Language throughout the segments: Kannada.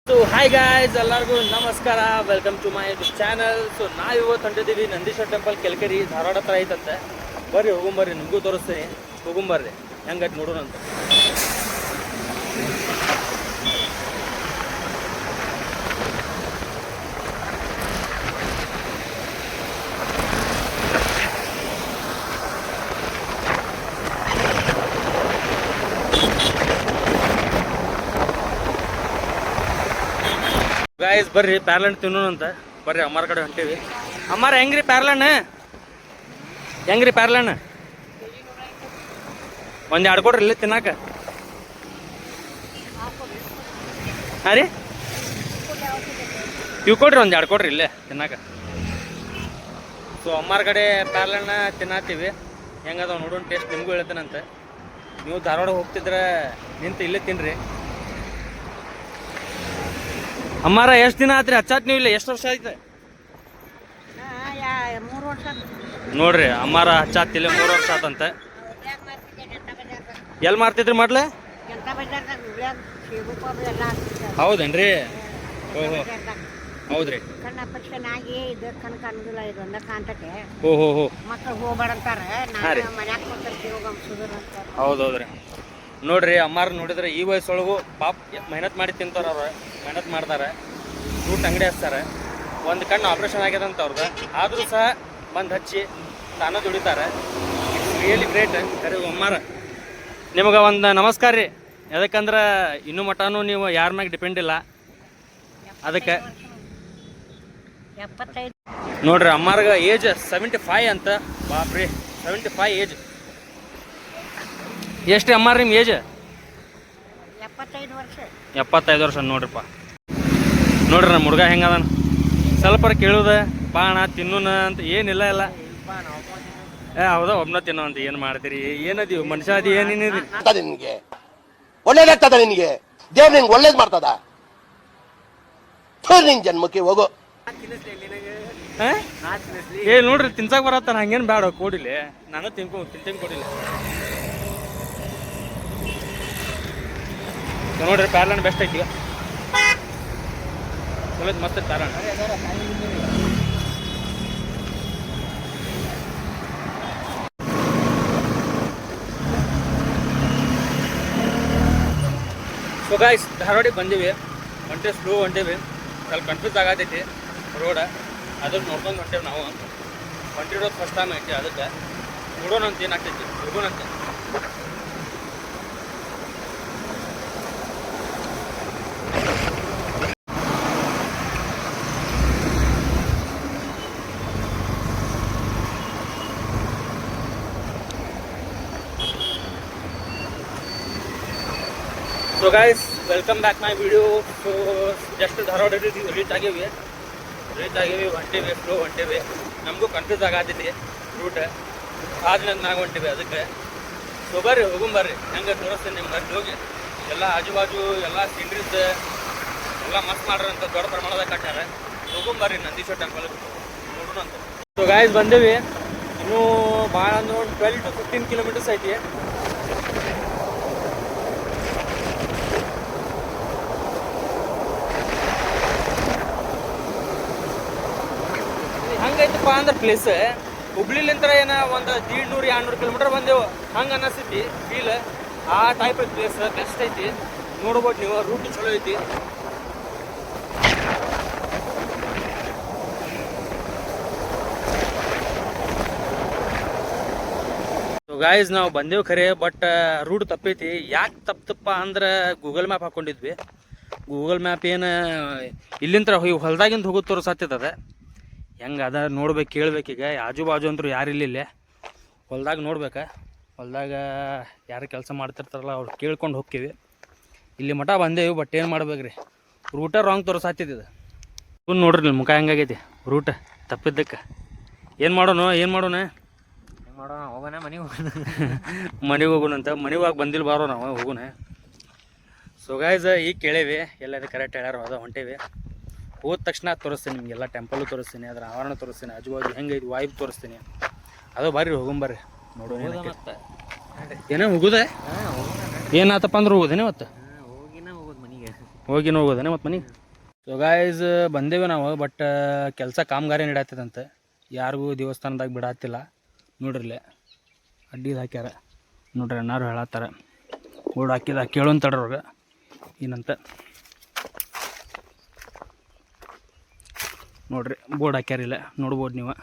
ಸೊ ಹಾಯ್ ಗಾಯ್ಸ್, ಎಲ್ಲರಿಗೂ ನಮಸ್ಕಾರ. Welcome to my YouTube channel. So ನಾವು ಇವತ್ತು ಹೊಂಟಿದ್ದೀವಿ ನಂದೀಶ್ವರ ಟೆಂಪಲ್, ಕೆಲ್ಕೆರಿ, ಧಾರವಾಡ ಹತ್ರ ಐತಂತೆ. ಬರ್ರಿ ಹೋಗುಂಬರ್ರಿ, ನಿಮಗೂ ತೋರಿಸ್ತೀನಿ. ಹೋಗುಂಬರ್ರಿ ಹೆಂಗೈತೆ ನೋಡೋಣ ಅಂತ. ಗಾಯ್ಸ್ ಬರ್ರಿ ಪ್ಯಾರ್ಲೆಂಡ್ ತಿನ್ನೋಣ ಅಂತ. ಬರ್ರಿ ಅಮ್ಮಾರ ಕಡೆ ಹೊಂಟೀವಿ. ಅಮ್ಮಾರ ಹೆಂಗ್ರಿ ಪ್ಯಾರ್ಲೆಣ್ಣ? ಹೆಂಗ್ರಿ ಪ್ಯಾರ್ಲೆಣ್ಣ? ಒಂದು ಎರಡು ಕೊಡ್ರಿ ಇಲ್ಲಿ ತಿನ್ನಾಕ. ಹಾಂ ರೀ, ಇವು ಕೊಡ್ರಿ, ಒಂದು ಎರಡು ಕೊಡ್ರಿ ಇಲ್ಲೇ ತಿನ್ನಾಕ. ಸೊ ಅಮ್ಮಾರ ಕಡೆ ಪ್ಯಾರ್ಲೆಣ್ಣ ತಿನ್ನತ್ತೀವಿ. ಹೆಂಗದ ನೋಡೋಣ, ಟೇಸ್ಟ್ ನಿಮಗೂ ಹೇಳ್ತೇನಂತೆ. ನೀವು ಧಾರವಾಡ ಹೋಗ್ತಿದ್ರೆ ನಿಂತು ಇಲ್ಲೇ ತಿನ್ರಿ. ಅಮ್ಮಾರ ಎಷ್ಟು ದಿನ ಆತ್ರಿ ಹಚ್ಚಾತ್ ನೀವು ಇಲ್ಲ? ಎಷ್ಟು ವರ್ಷ ಆಯ್ತು? 3 ವರ್ಷ ನೋಡ್ರಿ, ಅಮ್ಮಾರ ಹಚ್ಚಾತಿಲ್ಲ 3 ವರ್ಷ ಆತಂತೆ. ಎಲ್ಲಿ ಮಾರ್ತಿದ್ರಿ ಮೊದ್ಲು? ಹೌದೇನ್ರಿ? ಓಹೋ, ಹೌದ್ರಿ. ಕಣ್ಣ ಆಪರೇಷನ್ ಆಗಿ ಇದು ಕಣ್ ಕಾಣುದಿಲ್ಲ, ಇದು ಒಂದ ಕಾಣ್ತತೆ. ಓಹೋ, ಮಕ್ಕಳು ಹೋಗ್ಬೇಡಂತಾರ. ನಾನು ಮನ್ಯಾಗ ಕೊಡ್ತಿರ್ತೀವಿ, ಹೌದೌದ್ರಿ. ನೋಡ್ರಿ, ಅಮ್ಮಾರ ನೋಡಿದ್ರೆ ಈ ವಯಸ್ಸೊಳಗು ಪಾಪ ಮೆಹನತ್ ಮಾಡಿ ತಿಂತಾರ. ಅವ್ರು ಮೆಹನತ್ ಮಾಡ್ತಾರೆ, ಫ್ರೂಟ್ ಅಂಗಡಿ ಹಚ್ತಾರೆ. ಒಂದು ಕಣ್ಣು ಆಪ್ರೇಷನ್ ಆಗ್ಯದಂತ ಅವ್ರದ್ದು, ಆದರೂ ಸಹ ಬಂದು ಹಚ್ಚಿ ತಾನು ದುಡಿತಾರೆ. It's really great. ಕರೆ ಅಮ್ಮಾರ ನಿಮಗೆ ಒಂದು ನಮಸ್ಕಾರ ರೀ. ಯಾಕಂದ್ರೆ ಇನ್ನೂ ಮಟನೂ ನೀವು ಯಾರ ಮ್ಯಾಗ ಡಿಪೆಂಡ್ ಇಲ್ಲ. ಅದಕ್ಕೆ 75 ನೋಡ್ರಿ, ಅಮ್ಮಾರ್ಗ ಏಜ್ 75 ಅಂತ. ಬಾಪ್ರಿ, 75 ಏಜ್. ಎಷ್ಟು ಅಮ್ಮಾರ ನಿಮ್ಮ ಏಜ್? 75 ವರ್ಷ. 75 ವರ್ಷ. ನೋಡ್ರಿಪ್ಪ, ನೋಡ್ರಿ ನಮ್ಮ ಹುಡುಗ ಹೆಂಗದಾನ. ಸ್ವಲ್ಪ ಕೇಳುದ ಬಾಣ ತಿನ್ನೋಣ ಅಂತ ಏನಿಲ್ಲ ಇಲ್ಲ. ಹೌದಾ, ಒಬ್ಬನ ತಿನ್ನೋ ಅಂತ. ಏನು ಮಾಡ್ತೀರಿ? ಏನದೀವಿ ಮನುಷ್ಯ ಅದಿ, ಏನೇನಿದೆ ನಿನ್ಗೆ ಒಳ್ಳೇದಾಗ್ತದ? ನಿನ್ಗೆ ದೇವ್ರ ನಿಂಗೆ ಒಳ್ಳೇದ್ ಮಾಡ್ತದ? ನಿನ್ ಜನ್ಮಕ್ಕೆ ಹೋಗೋ. ಏ ನೋಡ್ರಿ, ತಿನ್ಸಕ್ ಬರತ್ತಾನ. ಹಂಗೇನು ಬೇಡ, ಕೊಡಿಲ್ಲ. ನಾನು ತಿಂತೀನಿ, ಕೊಡಿಲ್ಲ. ನೋಡ್ರಿ, ಪ್ಯಾರ್ಲೆಂಡ್ ಬೆಸ್ಟ್ ಐತಿ. ಚಲೋ ಮಸ್ತ್ ಪ್ಯಾರ್ಲೆಂಡ್. ಸೊ ಗಾಯ್ಸ್, ಧಾರವಾಡಿಗೆ ಬಂದೀವಿ. ಹೊಂಟೆ ಸ್ಲೋ ಹೊಂಟೇವಿ. ಸ್ವಲ್ಪ ಕನ್ಫ್ಯೂಸ್ ಆಗತೈತಿ ರೋಡ. ಅದಕ್ಕೆ ನೋಡ್ಕೊಂಡು ಹೊಂಟೇವಿ ನಾವು. ಹೊಂಟಿರೋದು ಫಸ್ಟ್ ಟೈಮ್ ಐತಿ. ಅದಕ್ಕೆ ನೋಡೋಣ ಅಂತ ಏನಾಗ್ತೈತಿ, ಹೋಗೋಣಂತೆ. So guys, welcome back my video. So just Dharwad reach ಆಗೇವಿ. ಹೊಂಟೇವಿ, ಸ್ಲೋ ಹೊಂಟೇವಿ. ನಮಗೂ ಕನ್ಫ್ಯೂಸ್ ಆಗತೈತಿ ರೂಟ್. ಆದ್ಮೇಲೆ ನಾವು ಹೊಂಟೇವಿ. ಅದಕ್ಕೆ ಸೊ ಬರ್ರಿ ಹೋಗುಂಬರ್ರಿ, ಹೆಂಗೆ ತೋರಿಸ್ತೀನಿ ನಿಮ್ಗೆ. ಅಲ್ಲಿ ಹೋಗಿ ಎಲ್ಲ ಆಜು ಬಾಜು ಎಲ್ಲ ಸೀನ್ರೀಸ್ ಎಲ್ಲ ಮಸ್ತ್ ಮಾಡ್ರಂತ, ದೊಡ್ಡ ಪ್ರಮಾಣದಾಗ ಕಟ್ಟಾರ. ಹೋಗುಂಬರ್ರಿ ನಂದೀಶ್ವರ ಟೆಂಪಲ್ ನೋಡೋಣ ಅಂತ. ಸೊ ಗಾಯ್ಸ್, ಬಂದೇವಿ. ಇನ್ನೂ ಭಾಳ ಅಂದ್ರೆ 12 to 15 ಕಿಲೋಮೀಟರ್ಸ್ ಐತಿ. ಹಂಗೈತಪ್ಪ ಅಂದ್ರೆ ಪ್ಲೇಸ್ ಹುಬ್ಳಿಲಿಂತ್ರ ಏನ ಒಂದು 150-200 ಕಿಲೋಮೀಟರ್ ಬಂದೆವು. ಹಂಗೆ ಅನ್ನಿಸ್ತೈತಿ ಫೀಲ್. ಆ ಟೈಪ್ ಪ್ಲೇಸ್ ಬೆಸ್ಟ್ ಐತಿ. ನೋಡ್ಬೋದು ನೀವು, ರೂಟ್ ಚಲೋ ಐತಿ. ಗಾಯ್ಸ್, ನಾವು ಬಂದೇವು ಖರೆ, ಬಟ್ ರೂಟ್ ತಪ್ಪೈತಿ. ಯಾಕೆ ತಪ್ಪಪ್ಪ ಅಂದ್ರೆ ಗೂಗಲ್ ಮ್ಯಾಪ್ ಹಾಕ್ಕೊಂಡಿದ್ವಿ. ಗೂಗಲ್ ಮ್ಯಾಪ್ ಏನು ಇಲ್ಲಿಂತ್ರ ಹೊಲ್ದಾಗಿಂದ ಹೋಗೋದು ತೋರಿಸತ್ತದ. ಹೆಂಗೆ ಅದ ನೋಡ್ಬೇಕು, ಕೇಳ್ಬೇಕೀಗ. ಆಜು ಬಾಜು ಅಂತೂ ಯಾರಿಲ್ಲ. ಹೊಲ್ದಾಗ ನೋಡ್ಬೇಕು. ಹೊಲ್ದಾಗ ಯಾರು ಕೆಲಸ ಮಾಡ್ತಿರ್ತಾರಲ್ಲ ಅವ್ರು ಕೇಳ್ಕೊಂಡು ಹೋಗ್ತೀವಿ. ಇಲ್ಲಿ ಮಠ ಬಂದೇವಿ, ಬಟ್ ಏನು ಮಾಡ್ಬೇಕ್ರಿ, ರೂಟ ರಾಂಗ್ ತೋರಿಸತ್ತಿದ್ದು. ನೋಡ್ರಿ ನಿಮ್ಮ ಮುಖ ಹೆಂಗಾಗೈತಿ ರೂಟ್ ತಪ್ಪಿದ್ದಕ್ಕೆ. ಏನು ಮಾಡೋಣ ಹೋಗೋಣ, ಮನೆಗೆ ಹೋಗೋಣ. ಮನೆಗೆ ಹೋಗೋಣಂತ. ಮನೆಗೆ ಹೋಗಿ ಬಂದಿಲ್ಲ, ಬಾರೋ ನಾವು ಹೋಗೋಣ. ಸೊ ಗಾಯ್ಸ್, ಈಗ ಕೇಳೇವಿ ಎಲ್ಲದು ಕರೆಕ್ಟ್ ಹೇಳ್ಯಾರ. ಅದ ಹೊಂಟೇವಿ. ಹೋದ ತಕ್ಷಣ ತೋರಿಸ್ತೀನಿ ನಿಮಗೆಲ್ಲ. ಟೆಂಪಲ್ಲು ತೋರಿಸ್ತೀನಿ, ಅದರ ಆವರಣ ತೋರಿಸ್ತೀನಿ, ಆಜು ಬಾಜು ಹೆಂಗೈತಿ ವಾಯ್ಬ್ ತೋರಿಸ್ತೀನಿ. ಅದು ಬರ್ರಿ ಹೋಗೊಂಬರ್ರಿ ನೋಡೋಣ. ಏನೋ ಹೋಗುದೆ? ಏನಾತಪ್ಪ ಅಂದ್ರೆ ಹೋಗೋದೇನೆ ಇವತ್ತು? ಹೋಗಿನ ಹೋಗೋದು ಮನೆಗೆ. ಹೋಗಿನ ಹೋಗೋದೇನೆ ಮತ್ತು ಮನೆಗೆ. ಸೊ ಗಾಯ್ಸ್ ಬಂದೇವೆ ನಾವು, ಬಟ್ ಕೆಲಸ ಕಾಮಗಾರಿ ನಡೀತದಂತೆ, ಯಾರಿಗೂ ದೇವಸ್ಥಾನದಾಗ ಬಿಡತ್ತಿಲ್ಲ. ನೋಡ್ರಿಲ್ಲೇ ಅಡ್ಡಿದು ಹಾಕ್ಯಾರ ನೋಡ್ರಿ, ಅಣ್ಣಾರು ಹೇಳತ್ತಾರ ಬೋರ್ಡ್ ಹಾಕಿದ ಕೇಳೋಂತಡ್ರಿ ಅವ್ರಿಗೆ ಏನಂತ ನೋಡ್ರಿ. ಬೋರ್ಡ್ ಹಾಕ್ಯಾರಿಲ್ಲ ನೋಡ್ಬೋದು ನೀವು.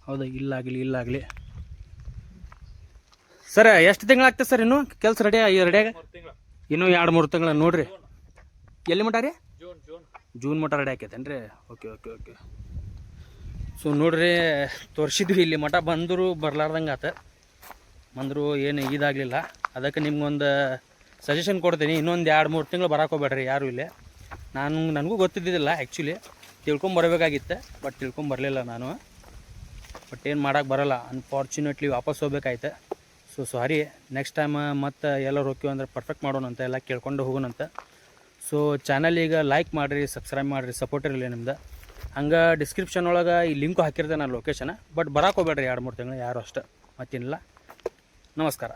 ಹೌದಾ, ಇಲ್ಲಾಗಲಿ ಸರ್. ಎಷ್ಟು ತಿಂಗಳಾಗ್ತದೆ ಸರ್ ಇನ್ನೂ ಕೆಲಸ ರೆಡಿಯಾಗ? ಇನ್ನೂ 2-3 ತಿಂಗಳು ನೋಡ್ರಿ. ಎಲ್ಲಿ ಮಟ ರೀ? ಜೂನ್ ಮಟ ರೆಡಿ ಆಕೈತೇನು ರೀ? ಓಕೆ. ಸೊ ನೋಡ್ರಿ, ತೋರಿಸಿದ್ವಿ ಇಲ್ಲಿ ಮಠ, ಬಂದರೂ ಬರ್ಲಾರ್ದಂಗೆ ಆತ, ಬಂದರೂ ಏನು ಇದಾಗಲಿಲ್ಲ. ಅದಕ್ಕೆ ನಿಮ್ಗೊಂದು ಸಜೆಷನ್ ಕೊಡ್ತೀನಿ, ಇನ್ನೊಂದು 2-3 ತಿಂಗಳು ಬರಕ್ಕೆ ಹೋಗ್ಬೇಡ್ರಿ ಯಾರು ಇಲ್ಲಿ. ನನಗೂ ಗೊತ್ತಿದ್ದಿದ್ದಿಲ್ಲ ಆ್ಯಕ್ಚುಲಿ, ತಿಳ್ಕೊಂಬರ್ಬೇಕಾಗಿತ್ತು, ಬಟ್ ತಿಳ್ಕೊಂಬರಲಿಲ್ಲ ನಾನು. ಬಟ್ ಏನು ಮಾಡೋಕ್ಕೆ ಬರೋಲ್ಲ, ಅನ್ಫಾರ್ಚುನೇಟ್ಲಿ ವಾಪಸ್ ಹೋಗ್ಬೇಕಾಯ್ತು. ಸೊ ಸಾರಿ, ನೆಕ್ಸ್ಟ್ ಟೈಮ್ ಮತ್ತು ಎಲ್ಲರೂ ಹೋಗ್ತೀವಿ ಅಂದರೆ ಪರ್ಫೆಕ್ಟ್ ಮಾಡೋಣಂತ, ಎಲ್ಲ ಕೇಳ್ಕೊಂಡು ಹೋಗೋಣಂತ. ಸೊ ಚಾನಲಿಗೆ ಲೈಕ್ ಮಾಡಿರಿ, ಸಬ್ಸ್ಕ್ರೈಬ್ ಮಾಡಿರಿ, ಸಪೋರ್ಟ್ ಇರಲಿ ನಿಮ್ದು. ಹಂಗೆ ಡಿಸ್ಕ್ರಿಪ್ಷನ್ ಒಳಗೆ ಈ ಲಿಂಕು ಹಾಕಿರ್ತೆ ನಾನು ಲೊಕೇಶನ್, ಬಟ್ ಬರಕ್ಕೆ ಹೋಗ್ಬೇಡ್ರಿ 2-3 ತಿಂಗಳು ಯಾರು ಅಷ್ಟೇ, ಮತ್ತೇನಿಲ್ಲ. ನಮಸ್ಕಾರ.